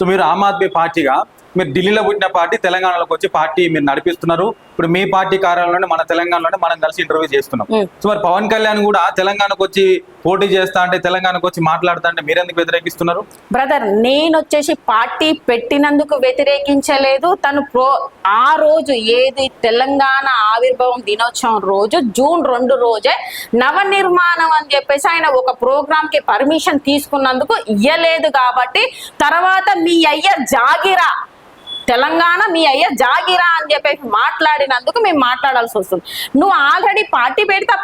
So మీరు ఆమ్ ఆద్మీ పార్టీగా మీరు ఢిల్లీలో పుట్టిన పార్టీ తెలంగాణలోకి వచ్చి పార్టీ మీరు నడిపిస్తున్నారు. ఇప్పుడు మీ పార్టీ కార్యాలయంలోనే మన తెలంగాణలోనే మనం కలిసి ఇంటర్వ్యూ చేస్తున్నాం. సో మరి పవన్ కళ్యాణ్ కూడా తెలంగాణకు వచ్చి పోటీ చేస్తా అంటే తెలంగాణకు వచ్చి మాట్లాడుతా అంటే మీరెందుకు వ్యతిరేకిస్తున్నారు? బ్రదర్, నేను వచ్చేసి పార్టీ పెట్టినందుకు వ్యతిరేకించలేదు. తను ఆ రోజు ఏది తెలంగాణ ఆవిర్భావం దినోత్సవం రోజు జూన్ 2 రోజే నవనిర్మాణం అని చెప్పేసి ఆయన ఒక ప్రోగ్రామ్ కి పర్మిషన్ తీసుకున్నందుకు ఇయ్యలేదు. కాబట్టి తర్వాత మీ అయ్య జాగిరా తెలంగాణ మీ అయ్య జాగిరా అని చెప్పేసి మాట్లాడినందుకు మేము మాట్లాడాల్సి వస్తుంది. నువ్వు ఆల్రెడీ పార్టీ పెడతా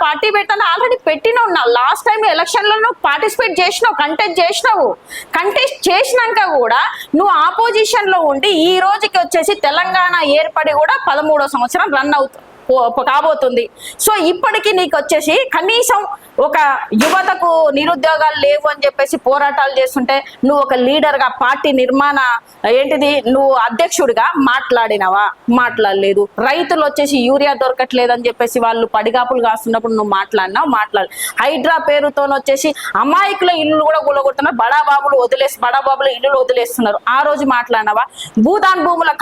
ఆల్రెడీ పెట్టినావు. లాస్ట్ టైం ఎలక్షన్ లో నువ్వు పార్టిసిపేట్ చేసినావు, కంటెస్ట్ చేసినాక కూడా నువ్వు ఆపోజిషన్ లో ఉండి ఈ రోజుకి వచ్చేసి తెలంగాణ ఏర్పడి కూడా 13వ సంవత్సరం రన్ కాబోతుంది. సో ఇప్పటికీ నీకు వచ్చేసి కనీసం ఒక యువతకు నిరుద్యోగాలు లేవు అని చెప్పేసి పోరాటాలు చేస్తుంటే నువ్వు ఒక లీడర్ గా పార్టీ నిర్మాణ నువ్వు అధ్యక్షుడిగా మాట్లాడినవా? మాట్లాడలేదు. రైతులు వచ్చేసి యూరియా దొరకట్లేదు అని చెప్పేసి వాళ్ళు పడిగాపులు కాస్తున్నప్పుడు నువ్వు మాట్లాడు. హైడ్రా పేరుతో వచ్చేసి అమాయకుల ఇల్లు కూడా కూలగొడుతున్నారు. బడాబాబుల ఇల్లు వదిలేస్తున్నారు. ఆ రోజు మాట్లాడినవా? భూదాన్ భూముల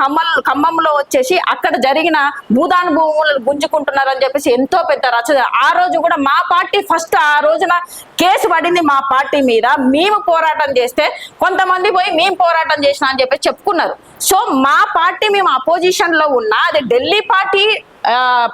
ఖమ్మంలో వచ్చేసి అక్కడ జరిగిన భూదాన్ భూములు గుంజుకుంటున్నారు అని చెప్పేసి ఎంతో పెద్ద రచన. ఆ రోజు కూడా మా పార్టీ ఫస్ట్ ఆ రోజున కేసు పడింది మా పార్టీ మీద. మేము పోరాటం చేస్తే కొంతమంది పోయి మేము పోరాటం చేసినా అని చెప్పేసి చెప్పుకున్నారు. సో మా పార్టీ మేము అపోజిషన్ లో ఉన్నా అది ఢిల్లీ పార్టీ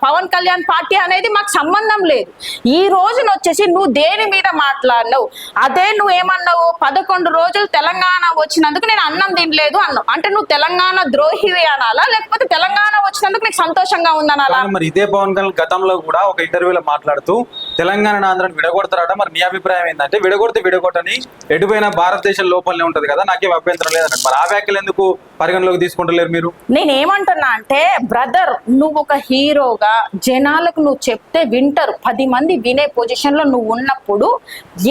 పవన్ కళ్యాణ్ పార్టీ అనేది మాకు సంబంధం లేదు. ఈ రోజున వచ్చేసి నువ్వు దేని మీద మాట్లాడినావు? అదే నువ్వు ఏమన్నావు? 11 రోజులు తెలంగాణ వచ్చినందుకు నేను అన్నం తినలేదు అన్నావు. అంటే నువ్వు తెలంగాణ ద్రోహివి అనాలా, లేకపోతే తెలంగాణ వచ్చినందుకు నీకు సంతోషంగా ఉందనాలా? మరి ఇదే పవన్ కళ్యాణ్ గతంలో కూడా ఒక ఇంటర్వ్యూలో మాట్లాడుతూ తెలంగాణ ఆంధ్రాన్ని విడగొడతారట. మరి నీ అభిప్రాయం ఏంటంటే విడగొట్టని ఎటుపోయినా భారతదేశం లోపలనే ఉంటది కదా, నాకేం అభ్యంతరం లేదన్నట్టు. మరి ఆ వ్యాఖ్యలు ఎందుకు పరిగణలోకి తీసుకుంటలేరు మీరు? నేనేమంటున్నా అంటే బ్రదర్, నువ్వు ఒక హీరోగా జనాలకు నువ్వు చెప్తే వింటారు. 10 మంది వినే పొజిషన్ లో నువ్వు ఉన్నప్పుడు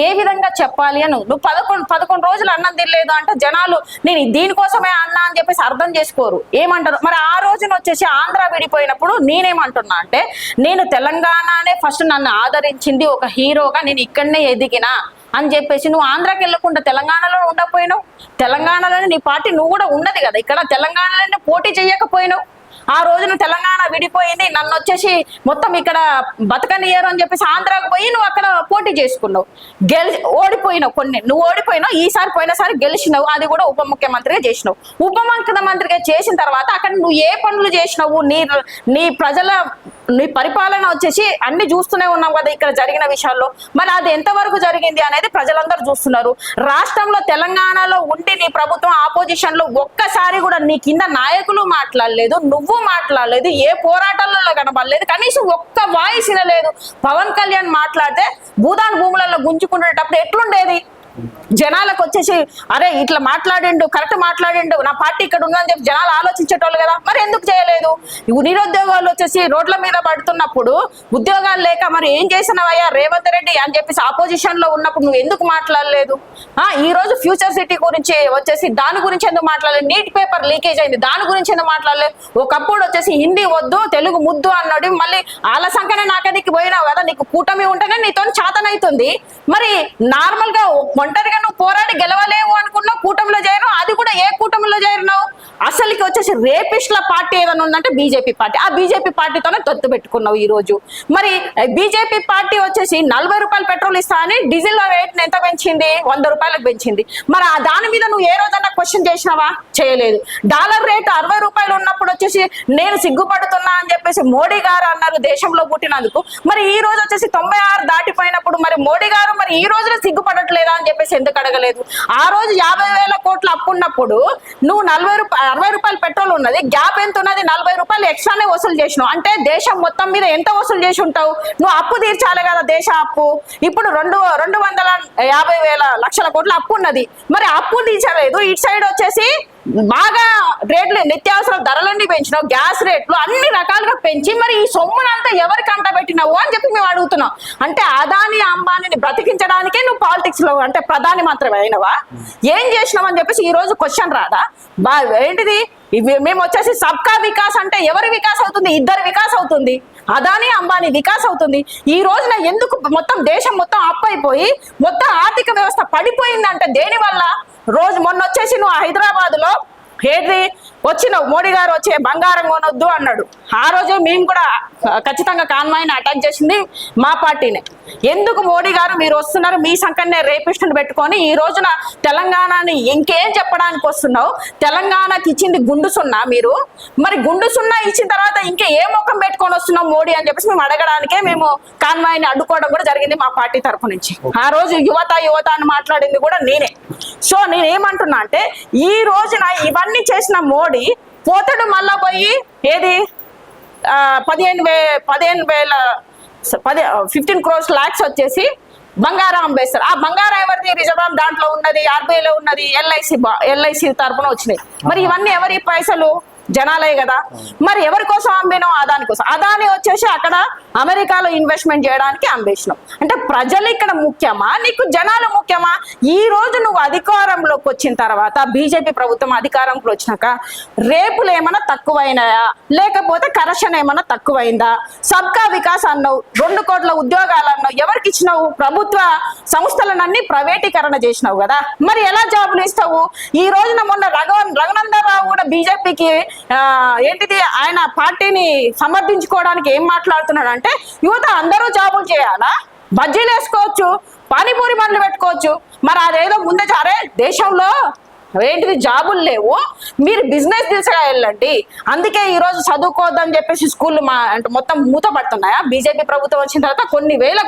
ఏ విధంగా చెప్పాలి అని నువ్వు 11 రోజులు అన్నం తినలేదు అంటే జనాలు నేను దీనికోసమే అన్నా అని చెప్పేసి అర్థం చేసుకోరు. ఏమంటారు? మరి ఆ రోజున వచ్చేసి ఆంధ్ర విడిపోయినప్పుడు నేనేమంటున్నా అంటే నేను తెలంగాణనే ఫస్ట్ నన్ను ఆదరించింది ఒక హీరోగా, నేను ఇక్కడనే ఎదిగినా అని చెప్పేసి నువ్వు ఆంధ్రాకి వెళ్ళకుండా తెలంగాణలో ఉండకపోయినావు. తెలంగాణలోనే నీ పార్టీ నువ్వు కూడా ఉన్నది కదా, ఇక్కడ తెలంగాణలోనే పోటీ చేయకపోయినావు. ఆ రోజున తెలంగాణ విడిపోయింది, నన్ను వచ్చేసి మొత్తం ఇక్కడ బతకనియరు అని చెప్పేసి ఆంధ్రాకు పోయి నువ్వు అక్కడ పోటీ చేసుకున్నావు. ఓడిపోయినావు. నువ్వు ఓడిపోయినావు. పోయినసారి గెలిచినావు. అది కూడా ఉప ముఖ్యమంత్రిగా చేసినావు. ఉప ముఖ్యమంత్రిగా చేసిన తర్వాత అక్కడ నువ్వు ఏ పనులు చేసినావు? నీ పరిపాలన వచ్చేసి అన్ని చూస్తూనే ఉన్నాం కదా ఇక్కడ జరిగిన విషయాల్లో. మరి అది ఎంతవరకు జరిగింది అనేది ప్రజలందరూ చూస్తున్నారు. రాష్ట్రంలో తెలంగాణలో ఉండి నీ ప్రభుత్వం ఆపోజిషన్ లో ఒక్కసారి కూడా నీ కింద నాయకులు మాట్లాడలేదు, నువ్వు మాట్లాడలేదు, ఏ పోరాటాలలో కనబడలేదు, కనీసం ఒక్క వాయిస్ వినలేదు. పవన్ కళ్యాణ్ మాట్లాడితే భూదాన్ భూములలో గుంజుకునేటప్పుడు ఎట్లుండేది? జనాలకు వచ్చేసి అరే ఇట్లా మాట్లాడిండు, కరెక్ట్ మాట్లాడిండు, నా పార్టీ ఇక్కడ ఉందని చెప్పి జనాలు ఆలోచించేటోళ్ళు కదా. మరి ఎందుకు చేయలేదు? నిరుద్యోగాలు వచ్చేసి రోడ్ల మీద పడుతున్నప్పుడు ఉద్యోగాలు లేక మరి ఏం చేసినవయ్యా రేవంత్ రెడ్డి అని చెప్పేసి ఆపోజిషన్ లో ఉన్నప్పుడు నువ్వు ఎందుకు మాట్లాడలేదు? ఈ రోజు ఫ్యూచర్ సిటీ గురించి వచ్చేసి దాని గురించి ఎందుకు మాట్లాడలేదు? నీట్ పేపర్ లీకేజ్ అయింది, దాని గురించి ఎందుకు మాట్లాడలేదు? ఒకప్పుడు వచ్చేసి హిందీ వద్దు తెలుగు ముద్దు అన్నాడు. మళ్ళీ వాళ్ళ సంఖ్యనే నాకదికి పోయినావు కదా, నీకు కూటమి ఉంటేనే నీతో చాతనైతుంది. మరి నార్మల్ గా ఒంటరిగా నువ్వు పోరాడి గెలవలేవు అనుకున్నావు, కూటమిలో చేరినావు. అది కూడా ఏ కూటమిలో చేరినావు? అసలుకి వచ్చేసి రేపిస్ట్ల పార్టీ ఏదైనా ఉందంటే బీజేపీ పార్టీ. ఆ బీజేపీ పార్టీతోనే తొత్తు పెట్టుకున్నావు ఈ రోజు. మరి బీజేపీ పార్టీ వచ్చేసి 40 రూపాయలు పెట్రోల్ ఇస్తా అని డీజిల్ రేట్ ఎంత పెంచింది? 100 రూపాయలకు పెంచింది. మరి దాని మీద నువ్వు ఏ రోజన్నా క్వశ్చన్ చేసినావా? చేయలేదు. డాలర్ రేటు 60 రూపాయలు ఉన్నప్పుడు వచ్చేసి నేను సిగ్గుపడుతున్నా అని చెప్పేసి మోడీ గారు అన్నారు దేశంలో పుట్టినందుకు. మరి ఈ రోజు వచ్చేసి 96 దాటిపోయినప్పుడు మరి మోడీ గారు మరి ఈ రోజున సిగ్గుపడట్లేదా అని చెప్పేసి ఎందుకు అడగలేదు? ఆ రోజు 50,000 కోట్ల అప్పు ఉన్నప్పుడు నువ్వు 60 రూపాయలు పెట్రోల్ ఉన్నది, గ్యాప్ ఎంత ఉన్నది? 40 రూపాయలు ఎక్స్ట్రానే వసూలు చేసినావు. అంటే దేశం మొత్తం మీద ఎంత వసూలు చేసి ఉంటావు? నువ్వు అప్పు తీర్చాలి కదా దేశ అప్పు. ఇప్పుడు 250,000 లక్షల కోట్ల అప్పు ఉన్నది. మరి అప్పు తీర్చలేదు. ఇటు సైడ్ వచ్చేసి బాగా రేట్లు నిత్యావసర ధరలన్నీ పెంచినావు, గ్యాస్ రేట్లు అన్ని రకాలుగా పెంచి మరి ఈ సొమ్మునంతా ఎవరికి అంటబెట్టినావు అని చెప్పి మేము అడుగుతున్నాం. అంటే అదాని అంబానీని బ్రతికించడానికే నువ్వు పాలిటిక్స్ లో అంటే ప్రధాని మాత్రమే అయినవా? ఏం చేసినావు అని చెప్పేసి ఈ రోజు క్వశ్చన్ రాదా? ఏంటిది మేము వచ్చేసి సబ్కా వికాస్ అంటే ఎవరి వికాస్ అవుతుంది? ఇద్దరు వికాస్ అవుతుంది. అదాని అంబానీ వికాస్ అవుతుంది. ఈ రోజున ఎందుకు మొత్తం దేశం మొత్తం అప్ అయిపోయి మొత్తం ఆర్థిక వ్యవస్థ పడిపోయిందంటే దేని వల్ల? రోజు మొన్న వచ్చేసి నువ్వు హైదరాబాద్ లో ఏది వచ్చినావు, మోడీ గారు వచ్చే బంగారం కొనొద్దు అన్నాడు. ఆ రోజే మేము కూడా ఖచ్చితంగా కాన్వాయ్ని అటాక్ చేసింది మా పార్టీనే. ఎందుకు మోడీ గారు మీరు వస్తున్నారు, మీ సంకన్నే రేపిస్టుని పెట్టుకొని ఈ రోజున తెలంగాణని ఇంకేం చెప్పడానికి వస్తున్నావు? తెలంగాణకి ఇచ్చింది గుండు సున్నా మీరు, మరి గుండు సున్నా ఇచ్చిన తర్వాత ఇంకా ఏ ముఖం పెట్టుకొని వస్తున్నావు మోడీ అని చెప్పేసి మేము అడగడానికే మేము కాన్వాయ్ని అడ్డుకోవడం కూడా జరిగింది మా పార్టీ తరఫు నుంచి. ఆ రోజు యువత అని మాట్లాడింది కూడా నేనే. సో నేనేమంటున్నా అంటే ఈ రోజున ఇవన్నీ చేసిన మోడీ పోతాడు మళ్ళా పోయి ఏది 15 crores lakhs వచ్చేసి బంగారం అమ్మేస్తారు. ఆ బంగారం ఎవరిది? రిజర్వ్ దాంట్లో ఉన్నది, ఆర్బీఐలో ఉన్నది, ఎల్ఐసి తరఫున వచ్చినాయి. మరి ఇవన్నీ ఎవరి పైసలు? జనాలే కదా. మరి ఎవరి కోసం అమ్మినాం? అదాని కోసం. అదాని వచ్చేసి అక్కడ అమెరికాలో ఇన్వెస్ట్మెంట్ చేయడానికి అమ్మేసినాం. అంటే ప్రజలు ఇక్కడ ముఖ్యమా, నీకు జనాలు ముఖ్యమా? ఈ రోజు నువ్వు అధికారంలోకి వచ్చిన తర్వాత, బీజేపీ ప్రభుత్వం అధికారంలోకి వచ్చినాక రేపులు ఏమైనా తక్కువైనాయా, లేకపోతే కరప్షన్ ఏమైనా తక్కువైందా? సబ్కా వికాస్ అన్నావు, 2 కోట్ల ఉద్యోగాలు అన్నావు, ఎవరికి ఇచ్చినావు? ప్రభుత్వ సంస్థలన్నీ ప్రైవేటీకరణ చేసినావు కదా. మరి ఎలా జాబులు ఇస్తావు? ఈ రోజున మొన్న రఘునందన్ రావు కూడా బీజేపీకి ఏంటిది ఆయన పార్టీని సమర్థించుకోవడానికి ఏం మాట్లాడుతున్నాడు అంటే, యువత అందరూ జాబులు చేయాలా, బజ్జీలు వేసుకోవచ్చు, పానీపూరి బండ్లు పెట్టుకోవచ్చు. మరి అదేదో ముందే అరే దేశంలో ఏంటిది జాబులు లేవు, మీరు బిజినెస్ దిశగా వెళ్ళండి. అందుకే ఈ రోజు చదువుకోవద్దని చెప్పేసి స్కూళ్ళు అంటే మొత్తం మూతపడుతున్నాయా? బీజేపీ ప్రభుత్వం వచ్చిన తర్వాత కొన్ని వేల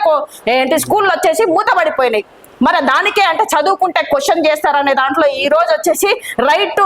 ఏంటి స్కూళ్ళు వచ్చేసి మూతపడిపోయినాయి. మరి దానికే అంటే చదువుకుంటే క్వశ్చన్ చేస్తారనే దాంట్లో ఈ రోజు వచ్చేసి రైట్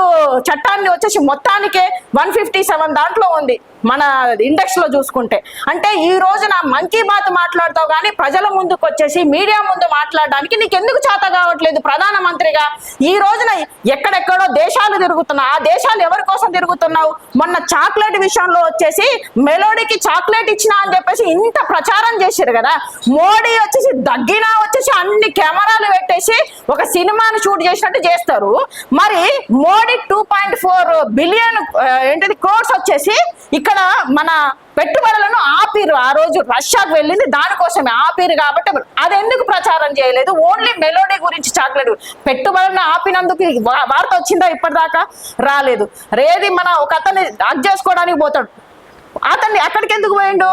చట్టాన్ని వచ్చేసి మొత్తానికే 157 దాంట్లో ఉంది మన ఇండెక్స్ లో చూసుకుంటే. అంటే ఈ రోజున మన్ కీ బాత్ మాట్లాడతావు కానీ ప్రజల ముందుకు వచ్చేసి మీడియా ముందు మాట్లాడడానికి నీకు ఎందుకు చేత కావట్లేదు? ప్రధానమంత్రిగా ఈ రోజున ఎక్కడెక్కడో దేశాలు తిరుగుతున్నావు. ఆ దేశాలు ఎవరి కోసం తిరుగుతున్నావు? మొన్న చాక్లెట్ విషయంలో వచ్చేసి మెలోడీకి చాక్లెట్ ఇచ్చినా అని చెప్పేసి ఇంత ప్రచారం చేశారు కదా. మోడీ వచ్చేసి దగ్గినా వచ్చేసి అన్ని కెమెరాలు పెట్టేసి ఒక సినిమాను షూట్ చేసినట్టు చేస్తారు. మరి మోడీ 2.4 బిలియన్ ఏంటిది క్రోర్స్ వచ్చేసి ఇక్కడ మన పెట్టుబడులను ఆపిరు. ఆ రోజు రష్యాకు వెళ్ళింది దానికోసమే ఆపిరు. కాబట్టి అది ఎందుకు ప్రచారం చేయలేదు? ఓన్లీ మెలోడీ గురించి చాక్లెట్ పెట్టుబడులను ఆపినందుకు వార్త వచ్చిందా? ఇప్పటిదాకా రాలేదు. రేది మన ఒక అతన్ని హక్ చేసుకోవడానికి పోతాడు, అతన్ని అక్కడికి ఎందుకు పోయిండు?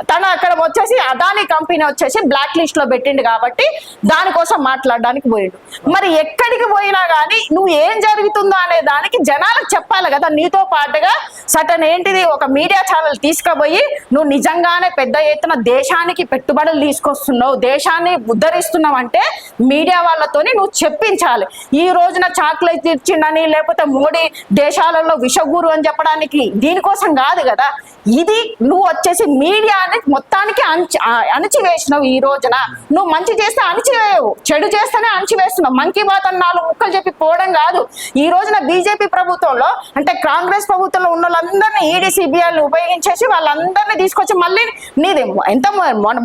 తను అక్కడ వచ్చేసి అదాని కంపెనీ వచ్చేసి బ్లాక్ లిస్ట్ లో పెట్టిండు కాబట్టి దానికోసం మాట్లాడడానికి పోయిండు. మరి ఎక్కడికి పోయినా కానీ నువ్వు ఏం జరుగుతుందో అనే దానికి జనాలకు చెప్పాలి కదా. నీతో పాటుగా సటన్ ఏంటిది ఒక మీడియా ఛానల్ తీసుకుపోయి నువ్వు నిజంగానే పెద్ద ఎత్తున దేశానికి పెట్టుబడులు తీసుకొస్తున్నావు, దేశాన్ని ఉద్ధరిస్తున్నావు అంటే మీడియా వాళ్ళతోని నువ్వు చెప్పించాలి. ఈ రోజున చాక్లెట్ ఇచ్చిండని లేకపోతే మోడీ దేశాలలో విషగురు అని చెప్పడానికి దీనికోసం కాదు కదా. ఇది నువ్వు వచ్చేసి మీడియా మొత్తానికి అణిచివేసినావు. ఈ రోజున నువ్వు మంచి చేస్తే అణిచివేయవు, చెడు చేస్తేనే అణిచివేస్తున్నావు. మన్ కీ బాత్ అని 4 ముక్కలు చెప్పి పోవడం కాదు. ఈ రోజున బీజేపీ ప్రభుత్వంలో అంటే కాంగ్రెస్ ప్రభుత్వంలో ఉన్న వాళ్ళందరినీ ఈడీ సిబిఐలు ఉపయోగించేసి వాళ్ళందరినీ తీసుకొచ్చి మళ్ళీ నీది ఎంత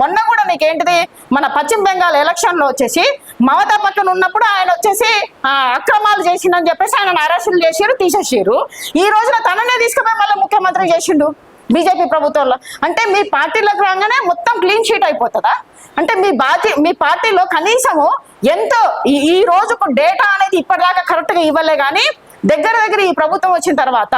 మొన్న కూడా నీకేంటిది మన పశ్చిమ బెంగాల్ ఎలక్షన్ లో వచ్చేసి మమతా పక్కన ఉన్నప్పుడు ఆయన వచ్చేసి అక్రమాలు చేసిండని చెప్పేసి ఆయన అరెస్టులు చేసారు, తీసేసారు. ఈ రోజున తననే తీసుకుపోయి మళ్ళీ ముఖ్యమంత్రి చేసిండు బీజేపీ ప్రభుత్వంలో. అంటే మీ పార్టీలోకి రాగానే మొత్తం క్లీన్ షీట్ అయిపోతుందా? అంటే మీ పార్టీలో కనీసము ఎంతో ఈ రోజుకు డేటా అనేది ఇప్పటిదాకా కరెక్ట్ గా ఇవ్వలే. కానీ దగ్గర ఈ ప్రభుత్వం వచ్చిన తర్వాత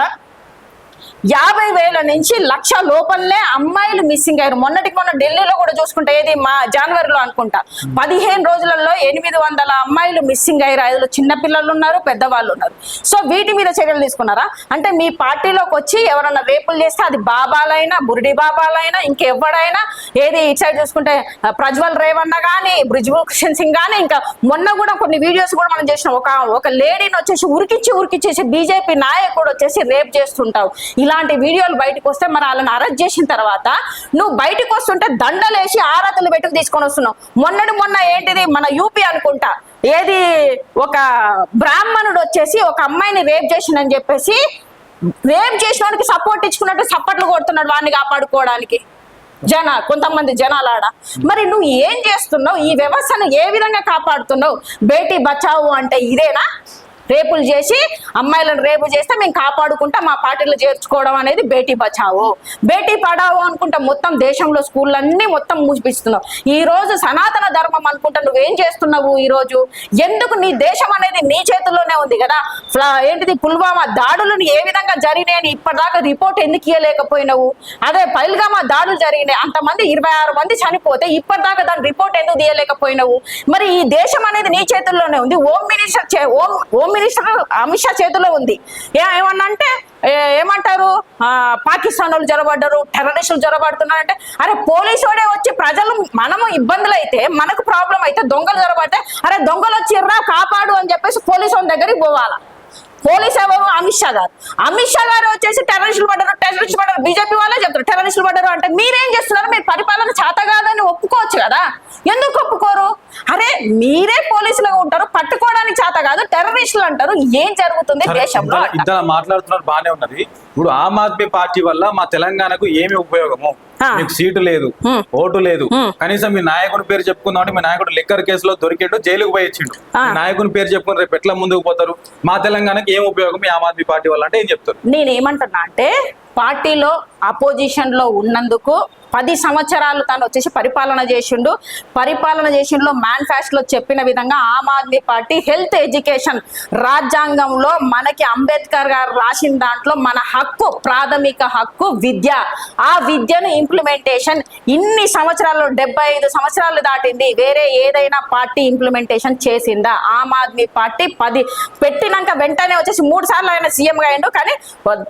50,000 నుంచి 1,00,000 లోపలనే అమ్మాయిలు మిస్సింగ్ అయ్యారు. మొన్నటికి మొన్న ఢిల్లీలో కూడా చూసుకుంటే ఏది మా జనవరిలో అనుకుంటా 15 రోజులలో 800 అమ్మాయిలు మిస్సింగ్ అయ్యారు. అందులో చిన్నపిల్లలు ఉన్నారు, పెద్దవాళ్ళు ఉన్నారు. సో వీటి మీద చర్యలు తీసుకున్నారా? అంటే మీ పార్టీలోకి వచ్చి ఎవరన్నా రేపులు చేస్తే అది బాబాలైనా బురిడి బాబాలైనా ఇంకెవడైనా ఏది ఇటు సైడ్ చూసుకుంటే ప్రజ్వల్ రేవన్న కానీ బ్రిజ్భూషణ్ సింగ్ కానీ ఇంకా మొన్న కూడా కొన్ని వీడియోస్ కూడా మనం చేసినాం. ఒక లేడీని వచ్చేసి ఉరికిచ్చేసి బీజేపీ నాయకుడు వచ్చేసి రేప్ చేస్తుంటావు. ఇలాంటి వీడియోలు బయటకు వస్తే మరి వాళ్ళని అరెస్ట్ చేసిన తర్వాత నువ్వు బయటకు వస్తుంటే దండలేసి ఆరాధనలు పెట్టుకు తీసుకొని వస్తున్నావు. మొన్న ఏంటిది మన యూపీ అనుకుంటా ఏది ఒక బ్రాహ్మణుడు వచ్చేసి ఒక అమ్మాయిని రేప్ చేసిందని చెప్పేసి రేప్ చేసిన వానికి సపోర్ట్ ఇచ్చుకున్నట్టు సప్పట్లు కొడుతున్నాడు వాడిని కాపాడుకోవడానికి కొంతమంది జనాలాడ. మరి నువ్వు ఏం చేస్తున్నావు? ఈ వ్యవస్థను ఏ విధంగా కాపాడుతున్నావు? బేటీ బచావు అంటే ఇదేనా? రేపులు చేసి అమ్మాయిలను రేపు చేస్తే మేము కాపాడుకుంటా మా పార్టీలో చేర్చుకోవడం అనేది బేటీ బచావో బేటీ పడావో అనుకుంటా మొత్తం దేశంలో స్కూళ్ళన్నీ మొత్తం మూసిపిస్తున్నావు. ఈ రోజు సనాతన ధర్మం అనుకుంటా నువ్వేం చేస్తున్నావు? ఈ రోజు ఎందుకు నీ దేశం అనేది నీ చేతుల్లోనే ఉంది కదా. ఏంటిది పుల్వామా దాడులను ఏ విధంగా జరిగినాయని ఇప్పటిదాకా రిపోర్ట్ ఎందుకు ఇవ్వలేకపోయినావు? అదే పహల్గామా దాడులు జరిగినాయి, అంతమంది 26 మంది చనిపోతే ఇప్పటిదాకా దాని రిపోర్ట్ ఎందుకు తీయలేకపోయినావు? మరి ఈ దేశం అనేది నీ చేతుల్లోనే ఉంది. హోమ్ మినిస్టర్ అమిత్ షా చేతిలో ఉంది. ఏమన్నా అంటే ఏమంటారు, పాకిస్తాన్ వాళ్ళు జొరబడ్డారు, టెర్రరిస్టులు జొరబడుతున్నారంటే అరే పోలీసు వాడే వచ్చి ప్రజలు మనము ఇబ్బందులు అయితే మనకు ప్రాబ్లం అయితే దొంగలు జొరబడితే అరే దొంగలు వచ్చిర్రా కాపాడు అని చెప్పేసి పోలీసు వాళ్ళ దగ్గరికి పోవాలా. పోలీస్ ఎవరు? అమిత్ షా గారు. అమిత్ షా గారు వచ్చేసి టెర్రరిస్టులు పడ్డారు బీజేపీ వాళ్ళే చెప్తారు టెర్రరిస్టులు పడ్డారు అంటే మీరేం చేస్తున్నారు? మీరు పరిపాలన చేత కాదని ఒప్పుకోవచ్చు కదా, ఎందుకు ఒప్పుకోరు? అరే మీరే పోలీసులుగా ఉంటారు, పట్టుకోవడానికి చేత కాదు టెర్రరిస్టులు అంటారు. ఏం జరుగుతుంది దేశంలో? ఇంత మాట్లాడుతున్నారు బానే ఉన్నది. ఇప్పుడు ఆమ్ ఆద్మీ పార్టీ వల్ల మా తెలంగాణకు ఏమి ఉపయోగము? మీకు సీటు లేదు, ఓటు లేదు, కనీసం మీ నాయకుని పేరు చెప్పుకుందాం అంటే మీ నాయకుడు లిక్కర్ కేసులో దొరికిండు, జైలుకు పోయి ఇచ్చిండు. నాయకుని పేరు చెప్పుకుని రేపు ఎట్లా ముందుకు పోతారు? మా తెలంగాణకి ఏం ఉపయోగం ఈ ఆమ్ ఆద్మీ పార్టీ వల్ల అంటే ఏం చెప్తారు? నేనేమంటున్నా అంటే పార్టీలో అపోజిషన్ లో ఉన్నందుకు 10 సంవత్సరాలు తను వచ్చేసి పరిపాలన చేసిండు మేనిఫెస్టోలో చెప్పిన విధంగా Aam Aadmi party health education రాజ్యాంగంలో మనకి అంబేద్కర్ గారు రాసిన దాంట్లో మన హక్కు, ప్రాథమిక హక్కు విద్య. ఆ విద్యను ఇంప్లిమెంటేషన్ ఇన్ని సంవత్సరాలు 75 సంవత్సరాలు దాటింది, వేరే ఏదైనా పార్టీ ఇంప్లిమెంటేషన్ చేసిందా? ఆమ్ ఆద్మీ పార్టీ 10 పెట్టినాక వెంటనే వచ్చేసి 3 సార్లు ఆయన సీఎంగా అయ్యిండు, కానీ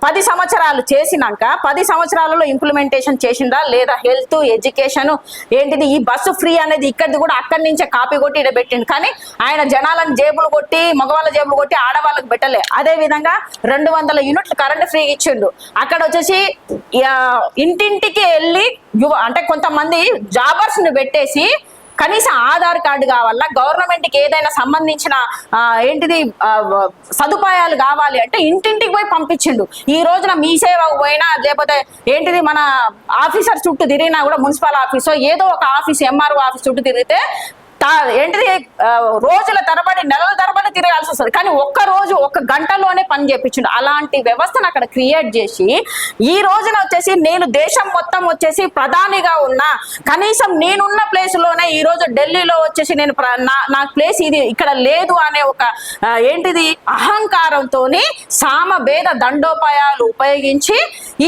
10 సంవత్సరాలు చేసినాక 10 సంవత్సరాలలో ఇంప్లిమెంటేషన్ చేసిందా లేదా? హెల్త్ ఎడ్యుకేషన్ ఏంటిది, ఈ బస్సు ఫ్రీ అనేది ఇక్కడిది కూడా అక్కడి నుంచే కాపీ కొట్టి ఇక్కడ పెట్టిండు, కానీ ఆయన జనాలను జేబులు కొట్టి మగవాళ్ళ జేబులు కొట్టి ఆడవాళ్ళకి పెట్టలే. అదే విధంగా 200 యూనిట్లు కరెంట్ ఫ్రీ ఇచ్చిండు. అక్కడ వచ్చేసి ఇంటింటికి వెళ్ళి అంటే కొంతమంది జాబర్స్ ని పెట్టేసి కనీసం ఆధార్ కార్డు కావాలా, గవర్నమెంట్కి ఏదైనా సంబంధించిన ఏంటిది సదుపాయాలు కావాలి అంటే ఇంటింటికి పోయి పంపించిండు. ఈ రోజున మీ సేవకు పోయినా లేకపోతే ఏంటిది మన ఆఫీసర్ చుట్టూ తిరిగినా కూడా మున్సిపల్ ఆఫీసో ఏదో ఒక ఆఫీస్ ఎంఆర్ఓ ఆఫీస్ చుట్టూ తిరిగితే ఏంటిది రోజుల తరబడి నెలల తరబడి తిరగాల్సి వస్తుంది, కానీ ఒక్క గంటలోనే పని చేపించిండు. అలాంటి వ్యవస్థను అక్కడ క్రియేట్ చేసి ఈ రోజున వచ్చేసి నేను దేశం మొత్తం వచ్చేసి ప్రధానిగా ఉన్నా, కనీసం నేనున్న ప్లేస్ లోనే ఈ రోజు ఢిల్లీలో వచ్చేసి నేను నా ప్లేస్ ఇది ఇక్కడ లేదు అనే ఒక ఏంటిది అహంకారంతో సామభేద దండోపాయాలు ఉపయోగించి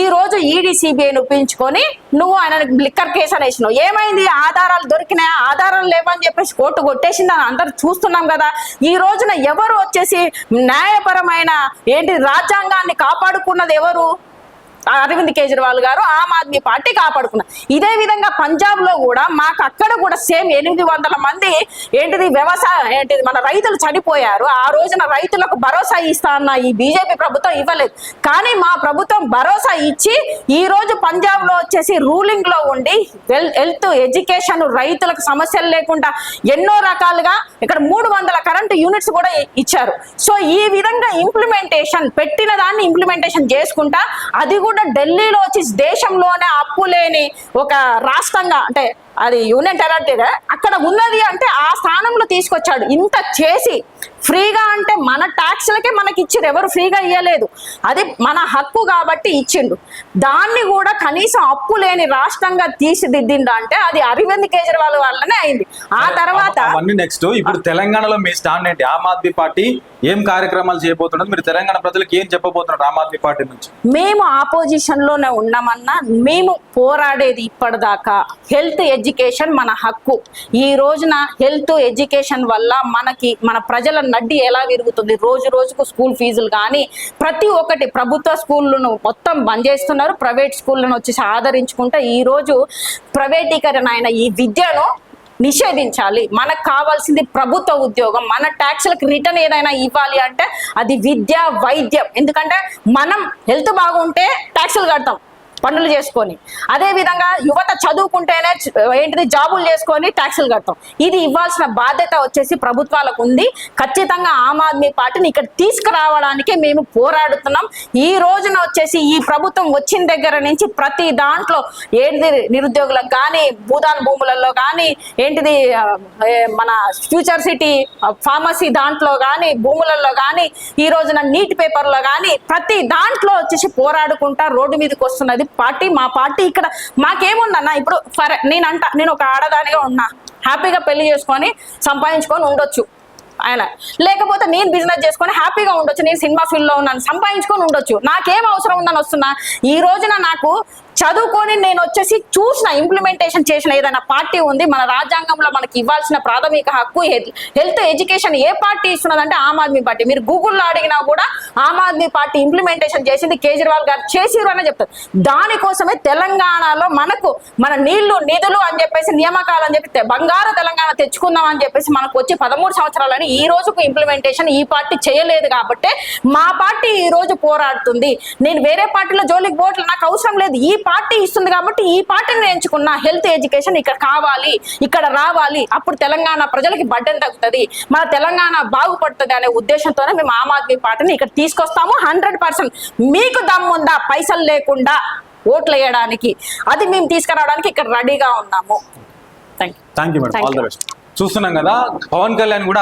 ఈ రోజు ఈడీ సిబిఐని ఉపయోగించుకొని నువ్వు ఆయన లిక్కర్ కేసు అనేసినావు. ఏమైంది? ఆధారాలు దొరికినాయా? ఆధారాలు లేవని చెప్పి కోర్టు కొట్టేసిందని అందరు చూస్తున్నాం కదా. ఈ రోజున ఎవరు వచ్చేసి న్యాయపరమైన రాజ్యాంగాన్ని కాపాడుకున్నది ఎవరు? అరవింద్ కేజ్రీవాల్ గారు, ఆమ్ ఆద్మీ పార్టీ కాపాడుకున్నారు. ఇదే విధంగా పంజాబ్ లో కూడా మాకు అక్కడ కూడా సేమ్ 800 మంది మన రైతులు చనిపోయారు. ఆ రోజున రైతులకు భరోసా ఇస్తా అన్న ఈ బీజేపీ ప్రభుత్వం ఇవ్వలేదు, కానీ మా ప్రభుత్వం భరోసా ఇచ్చి ఈ రోజు పంజాబ్ లో వచ్చేసి రూలింగ్ లో ఉండి హెల్త్ ఎడ్యుకేషన్ రైతులకు సమస్యలు లేకుండా ఎన్నో రకాలుగా ఇక్కడ 300 కరెంటు యూనిట్స్ కూడా ఇచ్చారు. సో ఈ విధంగా ఇంప్లిమెంటేషన్ పెట్టిన దాన్ని ఇంప్లిమెంటేషన్ చేసుకుంటా అది కూడా ఢిల్లీలో వచ్చి దేశంలోనే అప్పు లేని ఒక రాష్ట్రంగా అంటే అది యూనియన్ టెరిటరీ అక్కడ ఉన్నది అంటే ఆ స్థానంలో తీసుకొచ్చాడు. ఇంత చేసి ఫ్రీగా అంటే మన ట్యాక్స్లకే మనకి ఇచ్చిండు, ఎవరు ఫ్రీగా ఇవ్వలేదు, అది మన హక్కు కాబట్టి ఇచ్చిండు. దాన్ని కూడా కనీసం అప్పు లేని రాష్ట్రంగా తీర్చిదిద్దిండు అంటే అది అరవింద్ కేజ్రీవాల్ వల్లనే అయింది. ఆ తర్వాత నెక్స్ట్ ఇప్పుడు తెలంగాణలో మీ స్టాండ్ ఏంటి? ఆమ్ ఆద్మీ పార్టీ ఏం కార్యక్రమాలు చేయబోతున్నది? మీరు తెలంగాణ ప్రజలకు ఏం చెప్పబోతున్నారు ఆమ్ ఆద్మీ పార్టీ నుంచి? మేము ఆపోజిషన్ లోనే ఉన్నామన్నా మేము పోరాడేది ఇప్పటిదాకా హెల్త్ ఎడ్యుకేషన్ మన హక్కు. ఈ రోజున హెల్త్ ఎడ్యుకేషన్ వల్ల మన ప్రజల నడ్డి ఎలా విరుగుతుంది? రోజు రోజుకు స్కూల్ ఫీజులు కానీ ప్రతి ఒక్కటి ప్రభుత్వ స్కూళ్ళను మొత్తం బంద్ చేస్తున్నారు, ప్రైవేట్ స్కూళ్ళను వచ్చేసి ఆదరించుకుంటే ఈ రోజు ప్రైవేటీకరణ అయిన ఈ విద్యను నిషేధించాలి. మనకు కావాల్సింది ప్రభుత్వ ఉద్యోగం, మన ట్యాక్స్లకు రిటర్న్ ఏదైనా ఇవ్వాలి అంటే అది విద్య వైద్యం. ఎందుకంటే మనం హెల్త్ బాగుంటే ట్యాక్సులు కడతాం, పనులు చేసుకొని, అదే విధంగా యువత చదువుకుంటేనే ఏంటిది జాబులు చేసుకొని ట్యాక్సులు కడతాం. ఇది ఇవ్వాల్సిన బాధ్యత వచ్చేసి ప్రభుత్వాలకు ఉంది. ఖచ్చితంగా ఆమ్ ఆద్మీ పార్టీని ఇక్కడ తీసుకురావడానికి మేము పోరాడుతున్నాం. ఈ రోజున వచ్చేసి ఈ ప్రభుత్వం వచ్చిన దగ్గర నుంచి ప్రతి దాంట్లో ఏంటిది నిరుద్యోగులకు కానీ, భూదాన్ భూములలో కానీ, ఏంటిది మన ఫ్యూచర్ సిటీ ఫార్మసీ దాంట్లో కానీ, భూములలో కానీ, ఈ రోజున నీట్ పేపర్లో కానీ ప్రతి దాంట్లో వచ్చేసి పోరాడుకుంటా రోడ్డు మీదకి వస్తున్నది పార్టీ. మా పార్టీ ఇక్కడ మాకేముందన్న, ఇప్పుడు నేను ఒక ఆడదానిగా ఉన్నా, హ్యాపీగా పెళ్లి చేసుకొని సంపాదించుకొని ఉండొచ్చు ఆయన, లేకపోతే నేను బిజినెస్ చేసుకొని హ్యాపీగా ఉండొచ్చు, నేను సినిమా ఫీల్డ్ లో ఉన్నాను సంపాదించుకొని ఉండొచ్చు. నాకేం అవసరం ఉందని వస్తున్నా. ఈ రోజున నాకు చదువుకొని నేను వచ్చేసి చూసిన ఇంప్లిమెంటేషన్ చేసిన ఏదైనా పార్టీ ఉంది. మన రాజ్యాంగంలో మనకి ఇవ్వాల్సిన ప్రాథమిక హక్కు హెల్త్ ఎడ్యుకేషన్ ఏ పార్టీ ఇస్తున్నదంటే ఆమ్ ఆద్మీ పార్టీ. మీరు గూగుల్లో అడిగినా కూడా ఆమ్ ఆద్మీ పార్టీ ఇంప్లిమెంటేషన్ చేసింది, కేజ్రీవాల్ గారు చేసిరు అని చెప్తారు. దానికోసమే తెలంగాణలో మనకు మన నీళ్లు నిధులు అని చెప్పేసి నియామకాలు అని చెప్పి బంగారు తెలంగాణ తెచ్చుకుందాం అని చెప్పేసి మనకు వచ్చి 13 సంవత్సరాలని ఈ రోజుకు ఇంప్లిమెంటేషన్ ఈ పార్టీ చేయలేదు. కాబట్టి మా పార్టీ ఈ రోజు పోరాడుతుంది. నేను వేరే పార్టీలో జోలికి పోవట్లేదు, నాకు అవసరం లేదు. ఈ పార్టీ ఇస్తుంది కాబట్టి ఈ పార్టీని ఎంచుకున్నా. హెల్త్ ఎడ్యుకేషన్ ఇక్కడ కావాలి, ఇక్కడ రావాలి, అప్పుడు తెలంగాణ ప్రజలకి బడ్డెన్ తగ్గుతుంది, మన తెలంగాణ బాగుపడుతుంది అనే ఉద్దేశంతోనే మేము ఆమ్ ఆద్మీ పార్టీని ఇక్కడ తీసుకొస్తాము. 100% మీకు దమ్ముందా పైసలు లేకుండా ఓట్లు వేయడానికి? అది మేము తీసుకురావడానికి ఇక్కడ రెడీగా ఉన్నాము. Thank you madam, all the best. చూస్తున్నాం కదా, పవన్ కళ్యాణ్ కూడా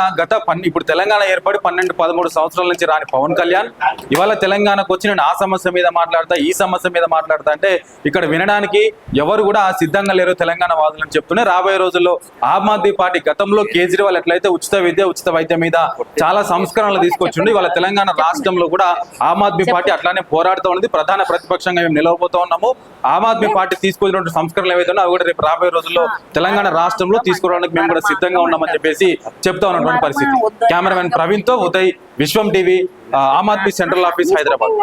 ఇప్పుడు తెలంగాణ ఏర్పడి 12-13 సంవత్సరాల నుంచి రాని పవన్ కళ్యాణ్ ఇవాళ తెలంగాణకు వచ్చి నేను ఆ సమస్య మీద మాట్లాడతా, ఈ సమస్య మీద మాట్లాడతా అంటే ఇక్కడ వినడానికి ఎవరు కూడా సిద్ధంగా లేరు తెలంగాణ వాదులని చెప్తూనే రాబోయే రోజుల్లో ఆమ్ ఆద్మీ పార్టీ గతంలో కేజ్రీవాల్ ఎట్లయితే ఉచిత విద్య, ఉచిత వైద్యం మీద చాలా సంస్కరణలు తీసుకొచ్చిండు, ఇవాళ తెలంగాణ రాష్ట్రంలో కూడా ఆమ్ ఆద్మీ పార్టీ అట్లానే పోరాడుతూ ఉన్నది. ప్రధాన ప్రతిపక్షంగా మేము నిలవబోతూ ఉన్నాము. ఆమ్ ఆద్మీ పార్టీ తీసుకొచ్చినటువంటి సంస్కరణలు ఏవైతే అవి కూడా రేపు రాబోయే రోజుల్లో తెలంగాణ రాష్ట్రంలో తీసుకురావడానికి మేము కూడా సిద్ధంగా ఉన్నామని చెప్పేసి చెప్తా ఉన్నటువంటి పరిస్థితి. కెమెరామెన్ ప్రవీణ్ తో ఉదయ్, విశ్వం TV, Aam Aadmi central office, Hyderabad.